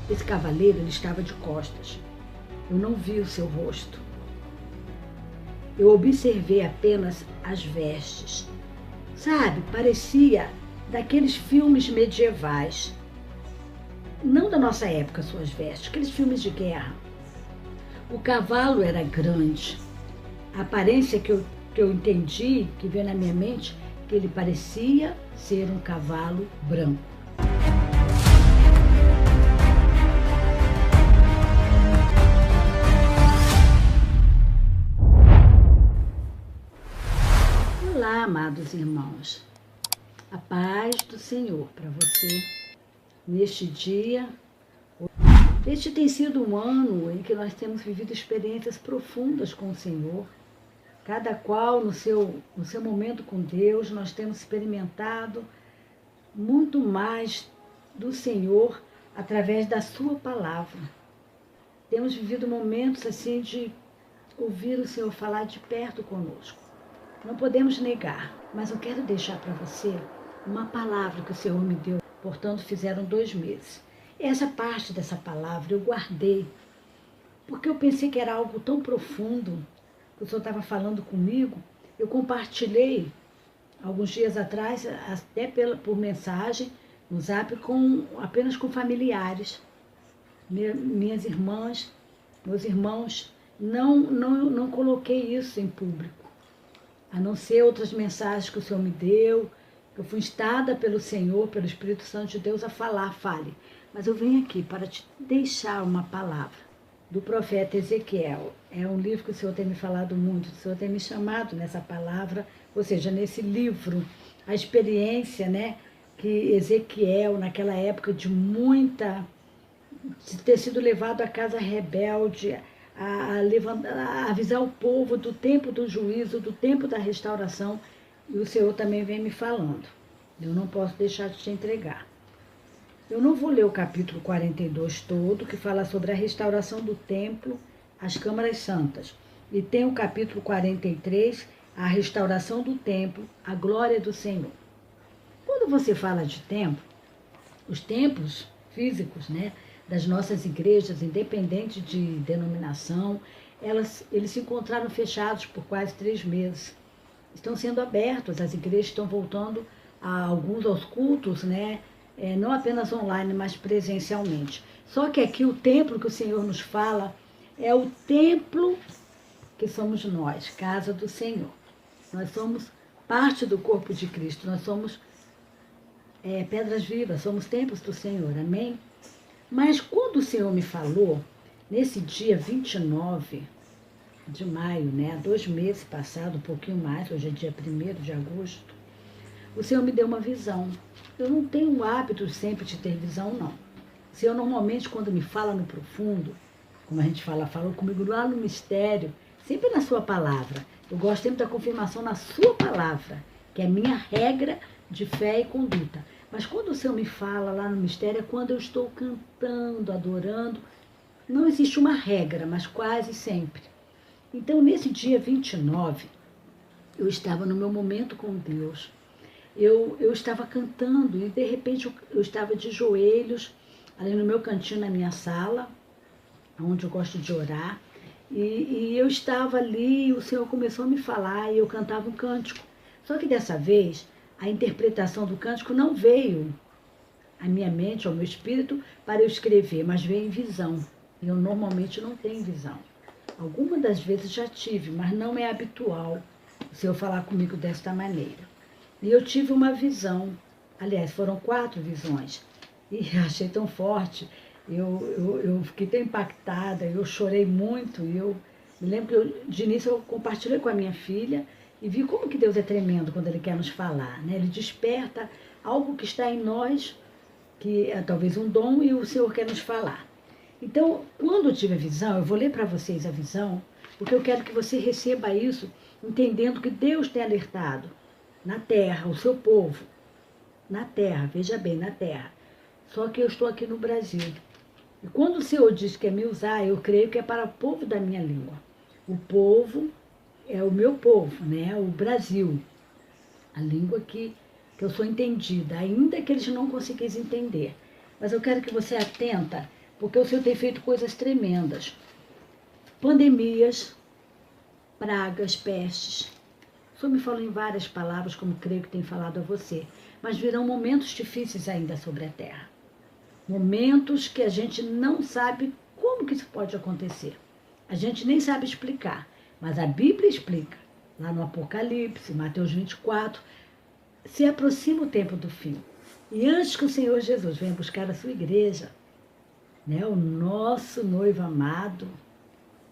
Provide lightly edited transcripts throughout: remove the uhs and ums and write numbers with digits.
Esse cavaleiro, ele estava de costas. Eu não vi o seu rosto. Eu observei apenas as vestes. Sabe, parecia daqueles filmes medievais. Não da nossa época, suas vestes, aqueles filmes de guerra. O cavalo era grande. A aparência que eu entendi, que veio na minha mente, que ele parecia ser um cavalo branco. Olá, amados irmãos. A paz do Senhor para você neste dia. Este tem sido um ano em que nós temos vivido experiências profundas com o Senhor. Cada qual no seu momento com Deus, nós temos experimentado muito mais do Senhor através da sua palavra. Temos vivido momentos assim de ouvir o Senhor falar de perto conosco. Não podemos negar, mas eu quero deixar para você uma palavra que o Senhor me deu. Portanto, fizeram 2 meses. Essa parte dessa palavra eu guardei, porque eu pensei que era algo tão profundo, que o Senhor estava falando comigo. Eu compartilhei alguns dias atrás, até por mensagem, no Zap, apenas com familiares, minhas irmãs, meus irmãos. Não coloquei isso em público, a não ser outras mensagens que o Senhor me deu. Eu fui instada pelo Senhor, pelo Espírito Santo de Deus a falar, fale. Mas eu venho aqui para te deixar uma palavra do profeta Ezequiel. É um livro que o Senhor tem me falado muito, o Senhor tem me chamado nessa palavra, ou seja, nesse livro, a experiência, né, que Ezequiel, naquela época de ter sido levado à casa rebelde, a avisar o povo do tempo do juízo, do tempo da restauração, e o Senhor também vem me falando. Eu não posso deixar de te entregar. Eu não vou ler o capítulo 42 todo, que fala sobre a restauração do templo, as câmaras santas. E tem o capítulo 43, a restauração do templo, a glória do Senhor. Quando você fala de templo, os templos físicos, né, das nossas igrejas, independente de denominação, eles se encontraram fechados por quase 3 meses. Estão sendo abertos, as igrejas estão voltando alguns aos cultos, né? Não apenas online, mas presencialmente. Só que aqui o templo que o Senhor nos fala é o templo que somos nós, casa do Senhor. Nós somos parte do corpo de Cristo, nós somos pedras vivas, somos templos do Senhor, amém? Mas quando o Senhor me falou, nesse dia 29 de maio, né, 2 meses passados, um pouquinho mais, hoje é dia 1º de agosto, o Senhor me deu uma visão. Eu não tenho o hábito sempre de ter visão, não. O Senhor normalmente, quando me fala no profundo, como a gente falou comigo lá no mistério, sempre na sua palavra. Eu gosto sempre da confirmação na sua palavra, que é a minha regra de fé e conduta. Mas quando o Senhor me fala lá no mistério, é quando eu estou cantando, adorando. Não existe uma regra, mas quase sempre. Então, nesse dia 29, eu estava no meu momento com Deus. Eu estava cantando e, de repente, eu estava de joelhos, ali no meu cantinho, na minha sala, onde eu gosto de orar. E eu estava ali, e o Senhor começou a me falar, e eu cantava um cântico. Só que dessa vez, a interpretação do cântico não veio à minha mente, ao meu espírito, para eu escrever, mas veio em visão. Eu normalmente não tenho visão. Algumas das vezes já tive, mas não é habitual o Senhor falar comigo desta maneira. E eu tive uma visão, aliás, foram 4 visões, e achei tão forte, eu fiquei tão impactada, eu chorei muito, e eu me lembro que de início eu compartilhei com a minha filha, e vi como que Deus é tremendo quando Ele quer nos falar, né? Ele desperta algo que está em nós, que é talvez um dom, e o Senhor quer nos falar. Então, quando eu tive a visão, eu vou ler para vocês a visão, porque eu quero que você receba isso, entendendo que Deus tem alertado na terra, o seu povo, na terra, veja bem, na terra. Só que eu estou aqui no Brasil. E quando o Senhor diz que quer me usar, eu creio que é para o povo da minha língua. O povo é o meu povo, né? O Brasil. A língua que eu sou entendida, ainda que eles não conseguissem entender. Mas eu quero que você atenta porque o Senhor tem feito coisas tremendas. Pandemias, pragas, pestes. O Senhor me falou em várias palavras, como creio que tem falado a você. Mas virão momentos difíceis ainda sobre a terra. Momentos que a gente não sabe como que isso pode acontecer. A gente nem sabe explicar, mas a Bíblia explica. Lá no Apocalipse, Mateus 24, se aproxima o tempo do fim. E antes que o Senhor Jesus venha buscar a sua igreja, né, o nosso noivo amado,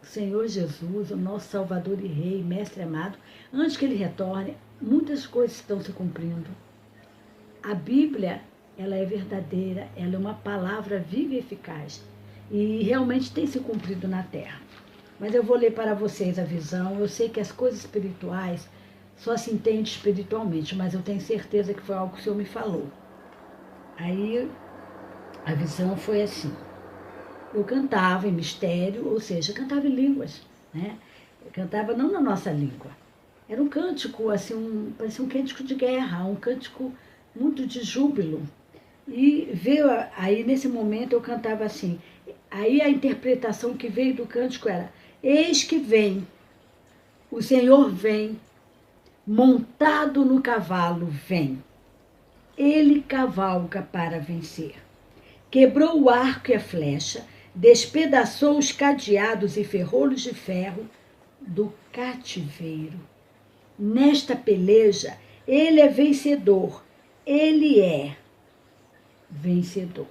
o Senhor Jesus, o nosso Salvador e Rei, Mestre amado, antes que ele retorne, muitas coisas estão se cumprindo. A Bíblia, ela é verdadeira, ela é uma palavra viva e eficaz. E realmente tem se cumprido na terra. Mas eu vou ler para vocês a visão. Eu sei que as coisas espirituais só se entende espiritualmente, mas eu tenho certeza que foi algo que o Senhor me falou. Aí a visão foi assim. Eu cantava em mistério, ou seja, cantava em línguas, né? Eu cantava não na nossa língua. Era um cântico, assim, parecia um cântico de guerra, um cântico muito de júbilo. E veio aí, nesse momento, eu cantava assim. Aí a interpretação que veio do cântico era: eis que vem, o Senhor vem, montado no cavalo vem. Ele cavalga para vencer. Quebrou o arco e a flecha, despedaçou os cadeados e ferrolhos de ferro do cativeiro. Nesta peleja, ele é vencedor, ele é vencedor.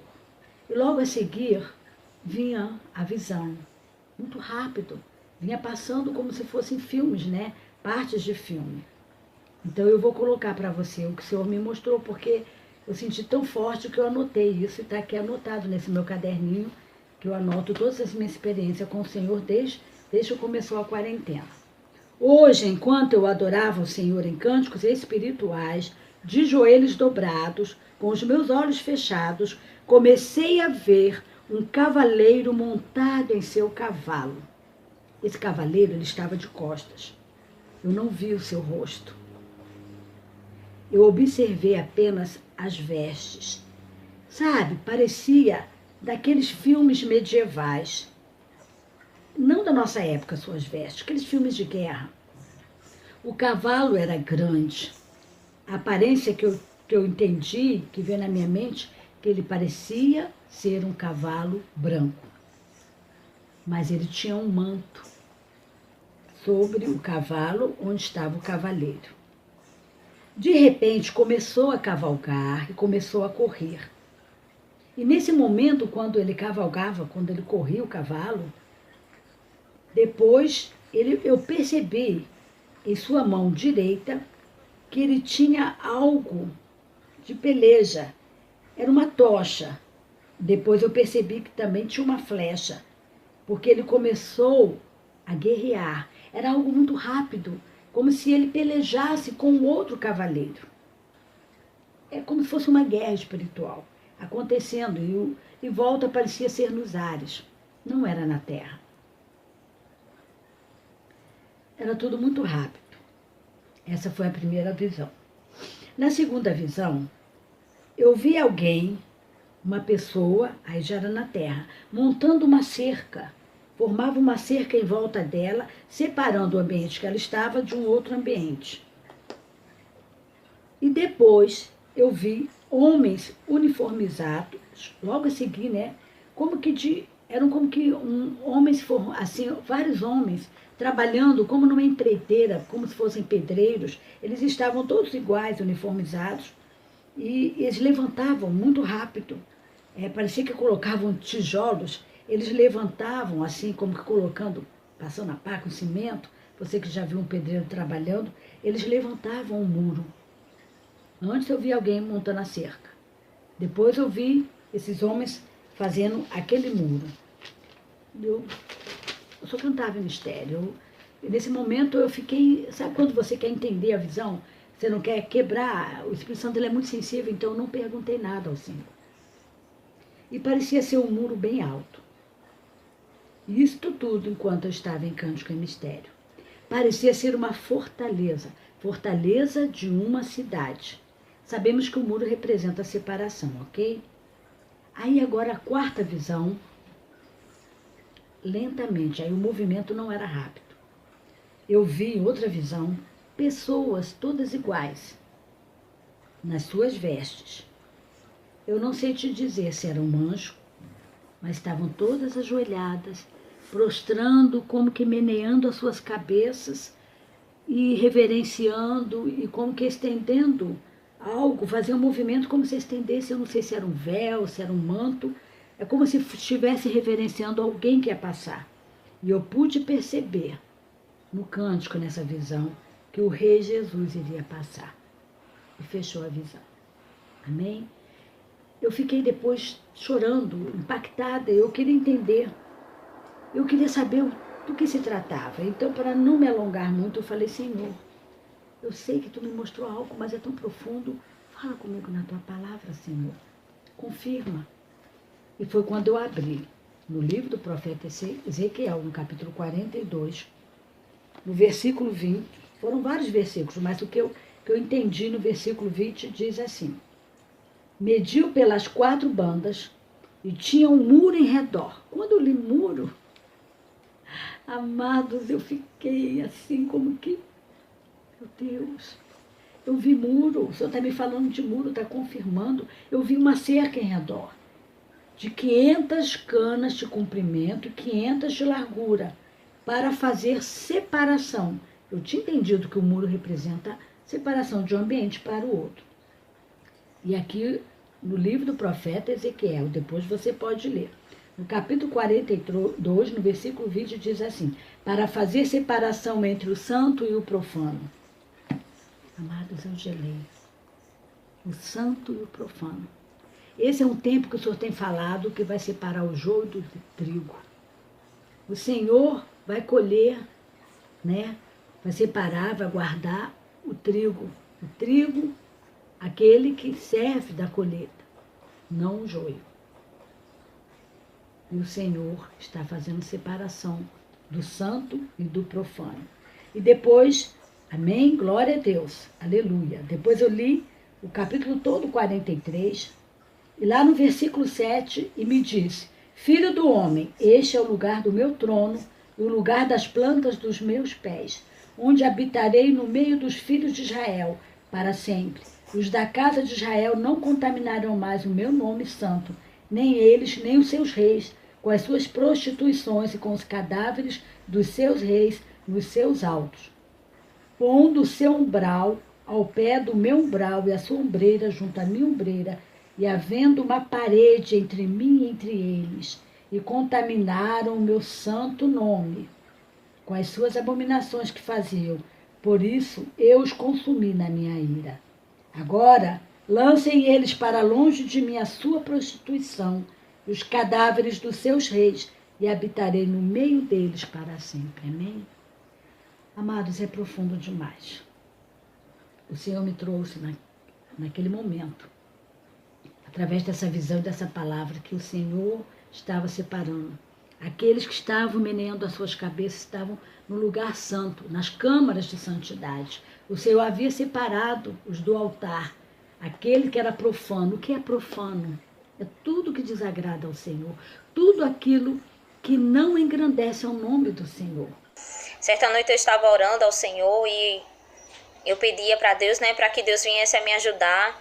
E logo a seguir, vinha a visão, muito rápido, vinha passando como se fossem filmes, né? Partes de filme. Então eu vou colocar para você o que o Senhor me mostrou, porque eu senti tão forte que eu anotei isso, e está aqui anotado nesse meu caderninho, que eu anoto todas as minhas experiências com o Senhor desde que começou a quarentena. Hoje, enquanto eu adorava o Senhor em cânticos espirituais, de joelhos dobrados, com os meus olhos fechados, comecei a ver um cavaleiro montado em seu cavalo. Esse cavaleiro, ele estava de costas. Eu não vi o seu rosto. Eu observei apenas as vestes. Sabe, parecia daqueles filmes medievais. Não da nossa época, suas vestes, aqueles filmes de guerra. O cavalo era grande. A aparência que eu entendi, que veio na minha mente, que ele parecia ser um cavalo branco. Mas ele tinha um manto sobre o cavalo onde estava o cavaleiro. De repente, começou a cavalgar e começou a correr. E nesse momento, quando ele cavalgava, quando ele corria o cavalo, depois eu percebi em sua mão direita que ele tinha algo de peleja. Era uma tocha. Depois eu percebi que também tinha uma flecha, porque ele começou a guerrear. Era algo muito rápido, como se ele pelejasse com outro cavaleiro. É como se fosse uma guerra espiritual acontecendo, e volta parecia ser nos ares, não era na terra. Era tudo muito rápido. Essa foi a primeira visão. Na segunda visão, eu vi alguém, uma pessoa, aí já era na terra, montando uma cerca. Formava uma cerca em volta dela, separando o ambiente que ela estava de um outro ambiente. E depois eu vi homens uniformizados, logo a seguir, né? Eram como que homens, assim, vários homens trabalhando como numa empreiteira, como se fossem pedreiros. Eles estavam todos iguais, uniformizados, e eles levantavam muito rápido. Parecia que colocavam tijolos, eles levantavam assim, como que colocando, passando a pá com cimento. Você que já viu um pedreiro trabalhando, eles levantavam o muro. Antes eu vi alguém montando a cerca. Depois eu vi esses homens fazendo aquele muro. Eu só cantava em mistério. Nesse momento eu fiquei... Sabe quando você quer entender a visão? Você não quer quebrar. O Espírito Santo ele é muito sensível, então eu não perguntei nada ao Senhor. E parecia ser um muro bem alto. Isto tudo enquanto eu estava em cântico em mistério. Parecia ser uma fortaleza. Fortaleza de uma cidade. Sabemos que o muro representa a separação, ok? Aí agora a quarta visão, lentamente, aí o movimento não era rápido. Eu vi outra visão, pessoas todas iguais, nas suas vestes. Eu não sei te dizer se era um anjo, mas estavam todas ajoelhadas, prostrando, como que meneando as suas cabeças e reverenciando e como que estendendo algo, fazia um movimento como se estendesse, eu não sei se era um véu, se era um manto, é como se estivesse reverenciando alguém que ia passar. E eu pude perceber no cântico, nessa visão, que o Rei Jesus iria passar. E fechou a visão. Amém? Eu fiquei depois chorando, impactada, eu queria entender. Eu queria saber do que se tratava. Então, para não me alongar muito, eu falei, Senhor, eu sei que tu me mostrou algo, mas é tão profundo. Fala comigo na tua palavra, Senhor. Confirma. E foi quando eu abri no livro do profeta Ezequiel, no capítulo 42, no versículo 20. Foram vários versículos, mas o que eu entendi no versículo 20 diz assim: mediu pelas 4 bandas e tinha um muro em redor. Quando eu li muro, amados, eu fiquei assim como que, meu Deus, eu vi muro, o Senhor está me falando de muro, está confirmando. Eu vi uma cerca em redor, de 500 canas de comprimento e 500 de largura, para fazer separação. Eu tinha entendido que o muro representa separação de um ambiente para o outro. E aqui, no livro do profeta Ezequiel, depois você pode ler, no capítulo 42, no versículo 20, diz assim: para fazer separação entre o santo e o profano. Amados, eu gelei. O santo e o profano. Esse é um tempo que o Senhor tem falado que vai separar o joio do trigo. O Senhor vai colher, né? Vai separar, vai guardar o trigo. O trigo, aquele que serve da colheita, não o joio. E o Senhor está fazendo separação do santo e do profano. E depois, amém? Glória a Deus, aleluia. Depois eu li o capítulo todo, 43, e lá no versículo 7, e me disse: filho do homem, este é o lugar do meu trono e o lugar das plantas dos meus pés, onde habitarei no meio dos filhos de Israel para sempre. Os da casa de Israel não contaminarão mais o meu nome santo, nem eles, nem os seus reis, com as suas prostituições e com os cadáveres dos seus reis nos seus altos. Pondo o seu umbral ao pé do meu umbral e a sua ombreira junto à minha ombreira, e havendo uma parede entre mim e entre eles, e contaminaram o meu santo nome com as suas abominações que faziam. Por isso eu os consumi na minha ira. Agora lancem eles para longe de mim a sua prostituição e os cadáveres dos seus reis, e habitarei no meio deles para sempre. Amém? Amados, é profundo demais. O Senhor me trouxe naquele momento, através dessa visão, dessa palavra, que o Senhor estava separando. Aqueles que estavam meneando as suas cabeças estavam no lugar santo, nas câmaras de santidade. O Senhor havia separado os do altar, aquele que era profano. O que é profano? É tudo que desagrada ao Senhor, tudo aquilo que não engrandece ao nome do Senhor. Certa noite eu estava orando ao Senhor e eu pedia para Deus, né, para que Deus viesse a me ajudar,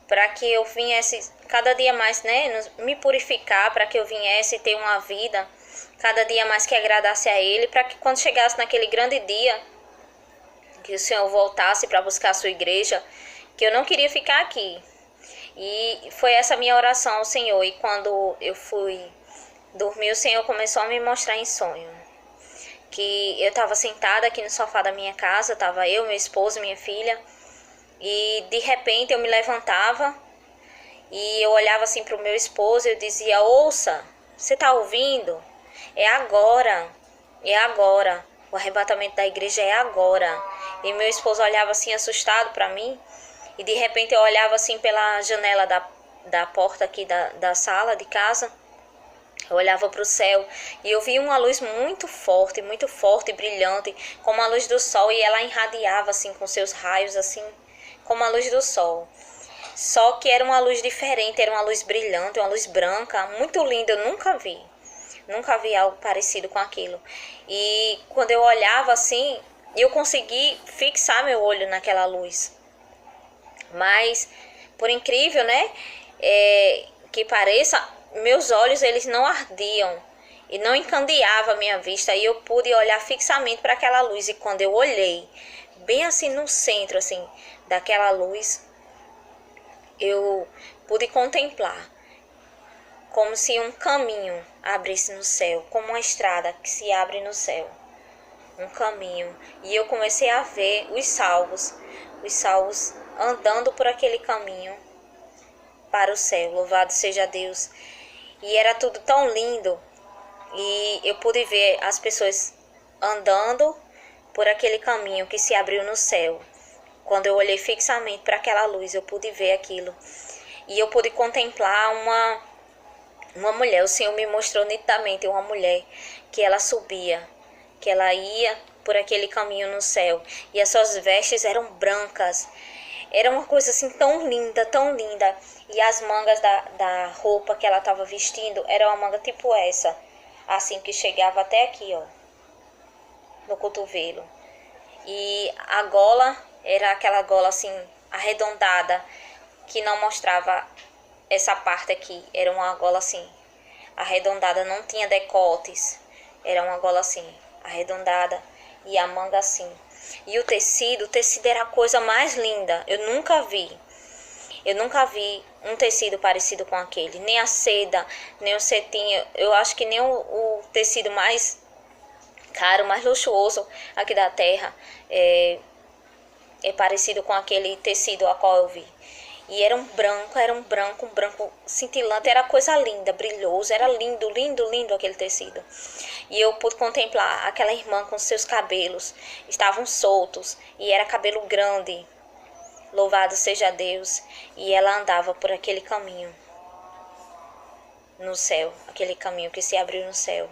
para que eu viesse cada dia mais, né, me purificar, para que eu viesse ter uma vida cada dia mais que agradasse a Ele, para que quando chegasse naquele grande dia, que o Senhor voltasse para buscar a sua igreja, que eu não queria ficar aqui. E foi essa minha oração ao Senhor. E quando eu fui dormir, o Senhor começou a me mostrar em sonho que eu estava sentada aqui no sofá da minha casa, estava eu, meu esposo e minha filha, e de repente eu me levantava e eu olhava assim para o meu esposo e eu dizia: ouça, você está ouvindo? É agora, é agora, o arrebatamento da igreja é agora. E meu esposo olhava assim assustado para mim, e de repente eu olhava assim pela janela da porta aqui da sala de casa. Eu olhava para o céu e eu via uma luz muito forte, brilhante, como a luz do sol, e ela irradiava assim com seus raios, assim, como a luz do sol. Só que era uma luz diferente, era uma luz brilhante, uma luz branca, muito linda, eu nunca vi. Nunca vi algo parecido com aquilo. E quando eu olhava assim, eu consegui fixar meu olho naquela luz. Mas, por incrível, né, que pareça, meus olhos eles não ardiam e não encandeava a minha vista. E eu pude olhar fixamente para aquela luz. E quando eu olhei, bem assim no centro assim daquela luz, eu pude contemplar como se um caminho abrisse no céu, como uma estrada que se abre no céu, um caminho. E eu comecei a ver os salvos andando por aquele caminho para o céu. Louvado seja Deus. E era tudo tão lindo. E eu pude ver as pessoas andando por aquele caminho que se abriu no céu. Quando eu olhei fixamente para aquela luz, eu pude ver aquilo. E eu pude contemplar uma mulher. O Senhor me mostrou nitidamente uma mulher que ela subia, que ela ia por aquele caminho no céu. E as suas vestes eram brancas. Era uma coisa assim tão linda, tão linda. E as mangas da roupa que ela estava vestindo era uma manga tipo essa, assim, que chegava até aqui, ó, no cotovelo. E a gola era aquela gola assim arredondada, que não mostrava essa parte aqui. Era uma gola assim arredondada, não tinha decotes. Era uma gola assim arredondada e a manga assim. E o tecido era a coisa mais linda. Eu nunca vi um tecido parecido com aquele. Nem a seda, nem o cetim. Eu acho que nem o tecido mais caro, mais luxuoso aqui da terra é parecido com aquele tecido a qual eu vi. E era um branco cintilante. Era coisa linda, brilhoso. Era lindo, lindo, lindo aquele tecido. E eu pude contemplar aquela irmã com seus cabelos. Estavam soltos e era cabelo grande. Louvado seja Deus. E ela andava por aquele caminho no céu. Aquele caminho que se abriu no céu.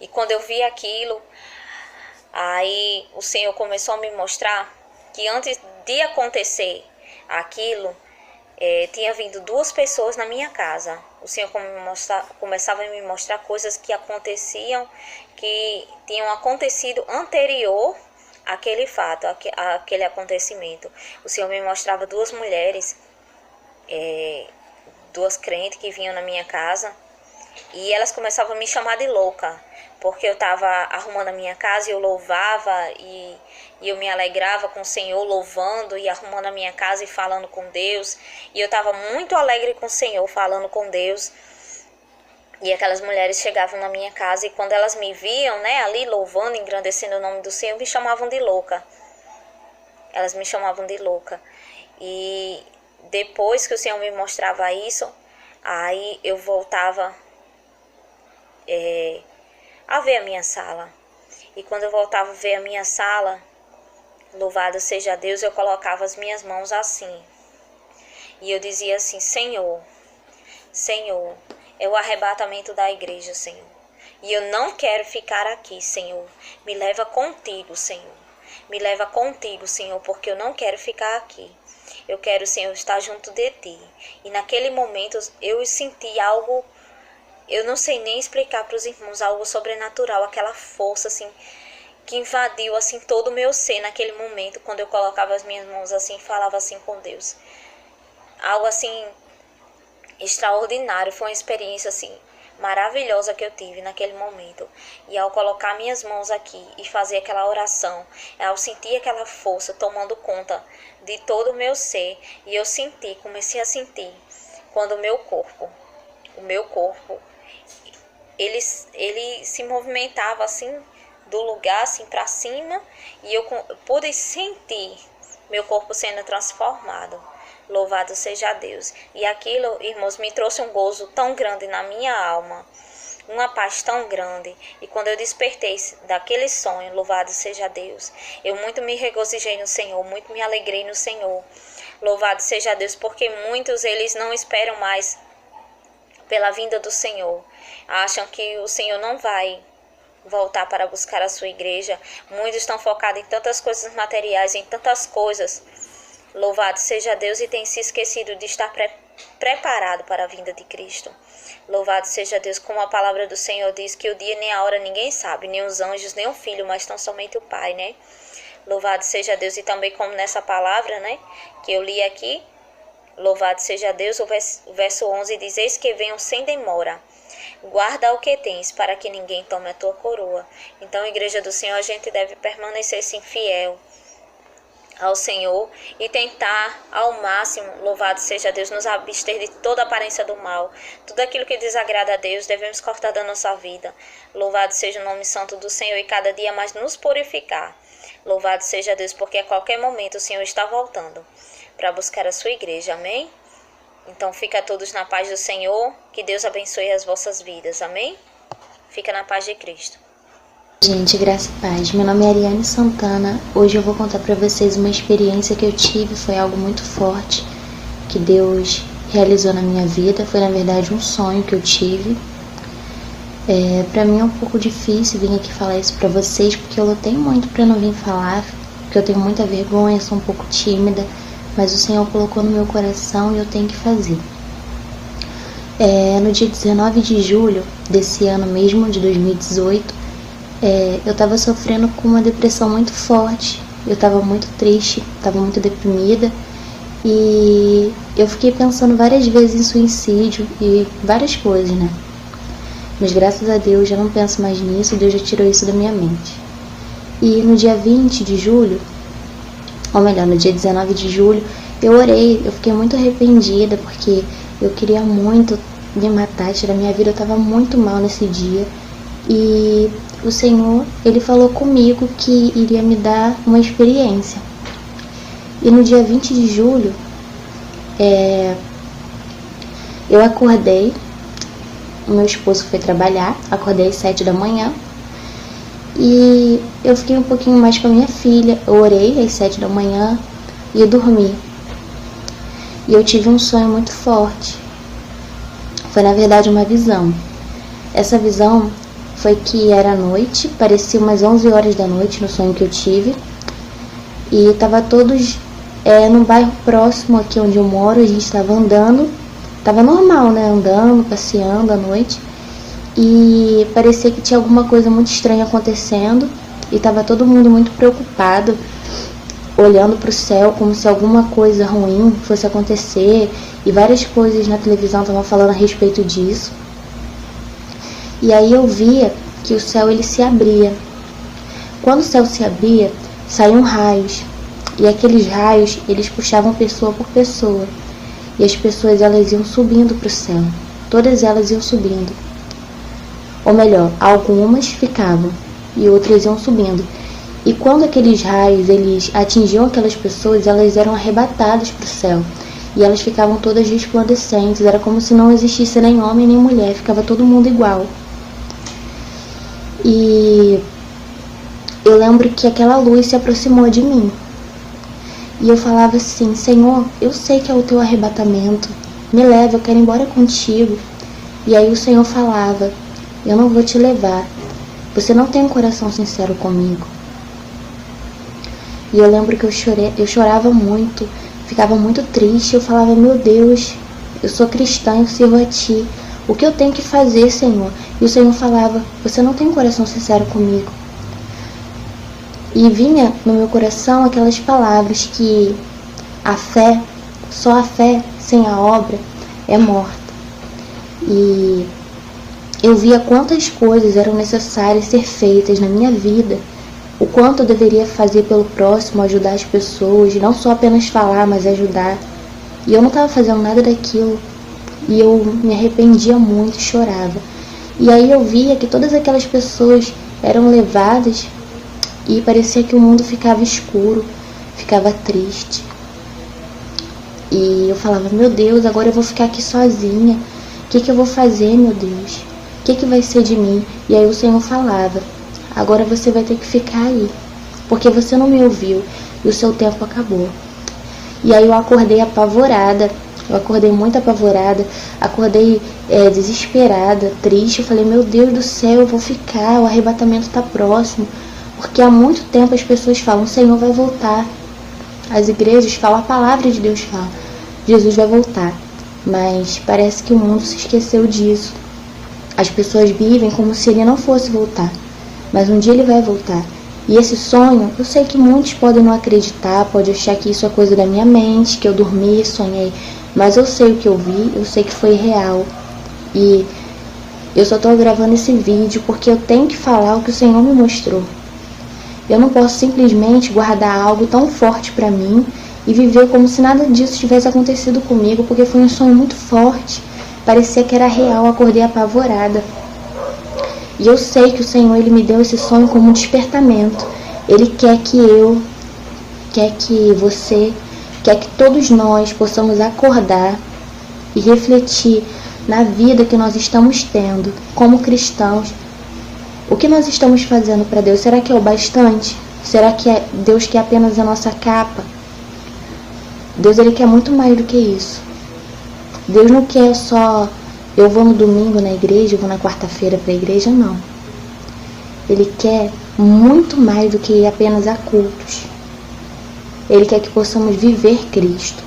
E quando eu vi aquilo, aí o Senhor começou a me mostrar que antes de acontecer aquilo, tinha vindo 2 pessoas na minha casa. O Senhor começava a me mostrar coisas que aconteciam, que tinham acontecido anterior àquele fato, àquele acontecimento. O Senhor me mostrava 2 mulheres, 2 crentes que vinham na minha casa, e elas começavam a me chamar de louca, porque eu estava arrumando a minha casa e eu louvava e eu me alegrava com o Senhor, louvando e arrumando a minha casa e falando com Deus. E eu estava muito alegre com o Senhor, falando com Deus. E aquelas mulheres chegavam na minha casa e quando elas me viam, né, ali louvando, engrandecendo o nome do Senhor, me chamavam de louca. Elas me chamavam de louca. E depois que o Senhor me mostrava isso, aí eu voltava a ver a minha sala. E quando eu voltava a ver a minha sala, louvado seja Deus, eu colocava as minhas mãos assim. E eu dizia assim: Senhor, Senhor, é o arrebatamento da igreja, Senhor. E eu não quero ficar aqui, Senhor. Me leva contigo, Senhor. Me leva contigo, Senhor, porque eu não quero ficar aqui. Eu quero, Senhor, estar junto de Ti. E naquele momento eu senti algo, eu não sei nem explicar para os irmãos, algo sobrenatural, aquela força assim que invadiu assim todo o meu ser naquele momento, quando eu colocava as minhas mãos assim e falava assim com Deus. Algo assim extraordinário, foi uma experiência assim maravilhosa que eu tive naquele momento. E ao colocar minhas mãos aqui e fazer aquela oração, ao sentir aquela força tomando conta de todo o meu ser, e eu comecei a sentir quando o meu corpo, ele se movimentava assim do lugar assim para cima, e eu pude sentir meu corpo sendo transformado. Louvado seja Deus. E aquilo, irmãos, me trouxe um gozo tão grande na minha alma, uma paz tão grande. E quando eu despertei daquele sonho, louvado seja Deus, eu muito me regozijei no Senhor, muito me alegrei no Senhor. Louvado seja Deus, porque muitos eles não esperam mais pela vinda do Senhor. Acham que o Senhor não vai voltar para buscar a sua igreja. Muitos estão focados em tantas coisas materiais, em tantas coisas. Louvado seja Deus, e tem se esquecido de estar preparado para a vinda de Cristo. Louvado seja Deus, como a palavra do Senhor diz, que o dia nem a hora ninguém sabe, nem os anjos, nem o Filho, mas tão somente o Pai, né? Louvado seja Deus, e também como nessa palavra, né, que eu li aqui, louvado seja Deus, o verso 11 diz, eis que venham sem demora, guarda o que tens, para que ninguém tome a tua coroa. Então, igreja do Senhor, a gente deve permanecer sim fiel ao Senhor e tentar ao máximo, louvado seja Deus, nos abster de toda aparência do mal, tudo aquilo que desagrada a Deus, devemos cortar da nossa vida. Louvado seja o nome santo do Senhor, e cada dia mais nos purificar. Louvado seja Deus, porque a qualquer momento o Senhor está voltando para buscar a sua igreja, amém? Então fica todos na paz do Senhor, que Deus abençoe as vossas vidas, amém? Fica na paz de Cristo. Gente, graça e paz. Meu nome é Ariane Santana. Hoje eu vou contar para vocês uma experiência que eu tive. Foi algo muito forte que Deus realizou na minha vida. Foi, na verdade, um sonho que eu tive. Para mim é um pouco difícil vir aqui falar isso para vocês, porque eu lutei muito para não vir falar, porque eu tenho muita vergonha, sou um pouco tímida, mas o Senhor colocou no meu coração e eu tenho que fazer. No dia 19 de julho desse ano mesmo, de 2018, eu estava sofrendo com uma depressão muito forte. Eu estava muito triste, estava muito deprimida, e eu fiquei pensando várias vezes em suicídio e várias coisas, né? Mas graças a Deus já não penso mais nisso, Deus já tirou isso da minha mente. E no dia 20 de julho, ou melhor, no dia 19 de julho, eu orei, eu fiquei muito arrependida, porque eu queria muito me matar, tirar minha vida, eu estava muito mal nesse dia. E o Senhor, Ele falou comigo que iria me dar uma experiência. E no dia 20 de julho, eu acordei, o meu esposo foi trabalhar, acordei às 7 da manhã, e eu fiquei um pouquinho mais com a minha filha, eu orei às 7 da manhã e eu dormi. E eu tive um sonho muito forte. Foi, na verdade, uma visão. Essa visão foi que era noite, parecia umas 11 horas da noite no sonho que eu tive. E tava todos num bairro próximo aqui onde eu moro, a gente estava andando. Tava normal, né? Andando, passeando à noite. E parecia que tinha alguma coisa muito estranha acontecendo. E tava todo mundo muito preocupado, olhando pro céu como se alguma coisa ruim fosse acontecer. E várias coisas na televisão estavam falando a respeito disso. E aí eu via que o céu ele se abria. Quando o céu se abria, saíam raios. E aqueles raios, eles puxavam pessoa por pessoa. E as pessoas, elas iam subindo para o céu. Todas elas iam subindo. Ou melhor, algumas ficavam e outras iam subindo. E quando aqueles raios, eles atingiam aquelas pessoas, elas eram arrebatadas para o céu. E elas ficavam todas resplandecentes. Era como se não existisse nem homem nem mulher. Ficava todo mundo igual. E eu lembro que aquela luz se aproximou de mim. E eu falava assim, Senhor, eu sei que é o teu arrebatamento. Me leva, eu quero ir embora contigo. E aí o Senhor falava, eu não vou te levar. Você não tem um coração sincero comigo. E eu lembro que eu chorava muito, ficava muito triste. Eu falava, meu Deus, eu sou cristã, eu sirvo a ti. O que eu tenho que fazer, Senhor? E o Senhor falava, você não tem um coração sincero comigo. E vinha no meu coração aquelas palavras que a fé, só a fé sem a obra é morta. E eu via quantas coisas eram necessárias ser feitas na minha vida, o quanto eu deveria fazer pelo próximo, ajudar as pessoas, não só apenas falar, mas ajudar. E eu não estava fazendo nada daquilo. E eu me arrependia muito e chorava. E aí eu via que todas aquelas pessoas eram levadas e parecia que o mundo ficava escuro, ficava triste. E eu falava, meu Deus, agora eu vou ficar aqui sozinha. O que eu vou fazer, meu Deus? O que vai ser de mim? E aí o Senhor falava, agora você vai ter que ficar aí, porque você não me ouviu e o seu tempo acabou. E aí eu acordei apavorada. Eu acordei muito apavorada, acordei desesperada, triste. Eu falei, meu Deus do céu, eu vou ficar, o arrebatamento está próximo. Porque há muito tempo as pessoas falam, o Senhor vai voltar. As igrejas falam, a palavra de Deus fala, Jesus vai voltar. mas parece que o mundo se esqueceu disso. As pessoas vivem como se ele não fosse voltar, mas um dia ele vai voltar. E esse sonho, eu sei que muitos podem não acreditar, podem achar que isso é coisa da minha mente, que eu dormi e sonhei, mas eu sei o que eu vi, eu sei que foi real. E eu só estou gravando esse vídeo porque eu tenho que falar o que o Senhor me mostrou. Eu não posso simplesmente guardar algo tão forte para mim e viver como se nada disso tivesse acontecido comigo, porque foi um sonho muito forte. Parecia que era real, acordei apavorada. E eu sei que o Senhor, Ele me deu esse sonho como um despertamento. Ele quer que eu, quer que você, quer que todos nós possamos acordar e refletir na vida que nós estamos tendo como cristãos. O que nós estamos fazendo para Deus? Será que é o bastante? Será que Deus quer apenas a nossa capa? Deus, Ele quer muito mais do que isso. Deus não quer só eu vou no domingo na igreja, eu vou na quarta-feira para a igreja, não. Ele quer muito mais do que apenas a cultos. Ele quer que possamos viver Cristo.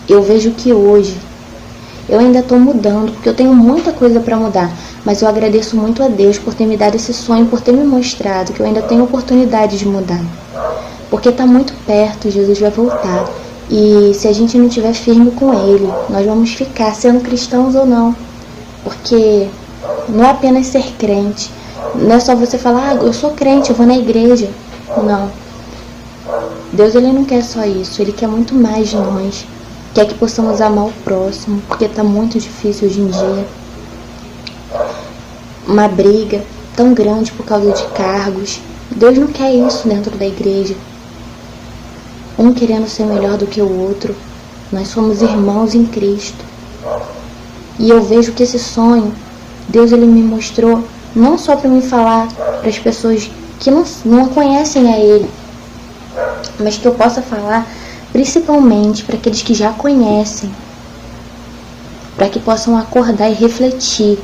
Eu vejo que hoje eu ainda estou mudando, porque eu tenho muita coisa para mudar, mas eu agradeço muito a Deus por ter me dado esse sonho, por ter me mostrado que eu ainda tenho oportunidade de mudar. Porque está muito perto, Jesus vai voltar. E se a gente não estiver firme com Ele, nós vamos ficar sendo cristãos ou não. Porque não é apenas ser crente. Não é só você falar, eu sou crente, eu vou na igreja. Não. Deus, Ele não quer só isso. Ele quer muito mais de nós. Quer que possamos amar o próximo, porque está muito difícil hoje em dia. Uma briga tão grande por causa de cargos. Deus não quer isso dentro da igreja. Um querendo ser melhor do que o outro. Nós somos irmãos em Cristo. E eu vejo que esse sonho, Deus, Ele me mostrou não só para me falar para as pessoas que não conhecem a Ele, mas que eu possa falar principalmente para aqueles que já conhecem, para que possam acordar e refletir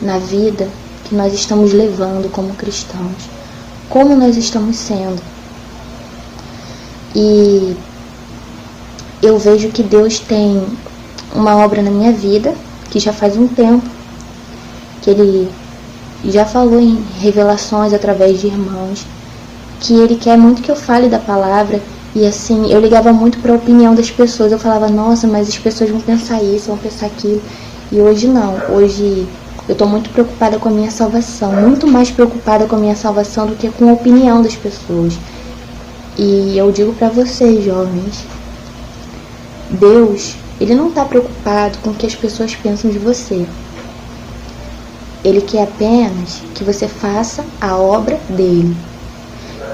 na vida que nós estamos levando como cristãos, como nós estamos sendo. E eu vejo que Deus tem uma obra na minha vida, que já faz um tempo, que Ele já falou em revelações através de irmãos, que Ele quer muito que eu fale da palavra. E assim, eu ligava muito para a opinião das pessoas. Eu falava, nossa, mas as pessoas vão pensar isso, vão pensar aquilo. E hoje não, hoje eu estou muito preocupada com a minha salvação, muito mais preocupada com a minha salvação do que com a opinião das pessoas. E eu digo para vocês, jovens, Deus, Ele não está preocupado com o que as pessoas pensam de você. Ele quer apenas que você faça a obra dele.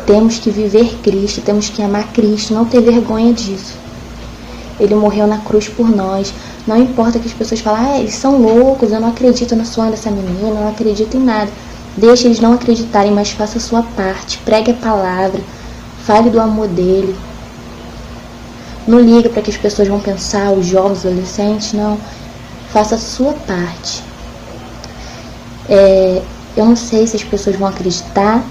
Temos que viver Cristo, temos que amar Cristo, não ter vergonha disso. Ele morreu na cruz por nós. Não importa que as pessoas falem, eles são loucos, eu não acredito no sonho dessa menina, eu não acredito em nada. Deixe eles não acreditarem, mas faça a sua parte, pregue a palavra. Fale do amor dele. Não liga para que as pessoas vão pensar, os jovens, os adolescentes, não. Faça a sua parte. Eu não sei se as pessoas vão acreditar,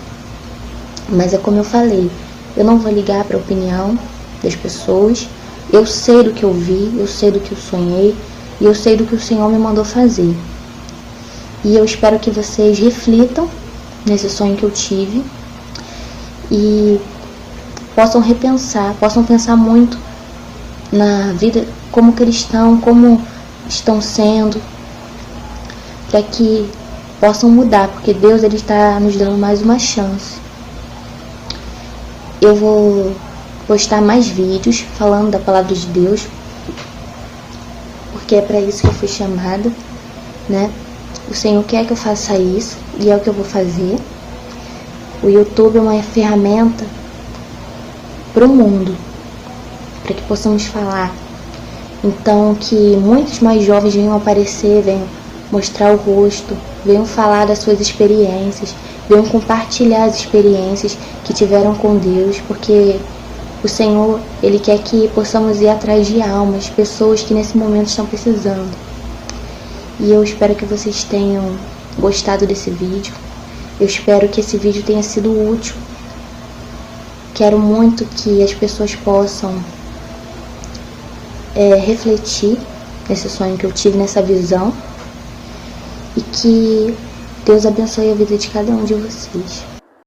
mas é como eu falei, eu não vou ligar para a opinião das pessoas. Eu sei do que eu vi, eu sei do que eu sonhei, e eu sei do que o Senhor me mandou fazer. E eu espero que vocês reflitam nesse sonho que eu tive e possam repensar, possam pensar muito na vida como cristão, como estão sendo, para que possam mudar, porque Deus, Ele está nos dando mais uma chance. Eu vou postar mais vídeos falando da palavra de Deus, porque é para isso que eu fui chamada, né? O Senhor quer que eu faça isso, e é o que eu vou fazer. O YouTube é uma ferramenta para o mundo, para que possamos falar. Então, que muitos mais jovens venham aparecer, venham mostrar o rosto, venham falar das suas experiências, venham compartilhar as experiências que tiveram com Deus, porque o Senhor, Ele quer que possamos ir atrás de almas, pessoas que nesse momento estão precisando. E eu espero que vocês tenham gostado desse vídeo. Eu espero que esse vídeo tenha sido útil. Quero muito que as pessoas possam refletir nesse sonho que eu tive, nessa visão. E que Deus abençoe a vida de cada um de vocês.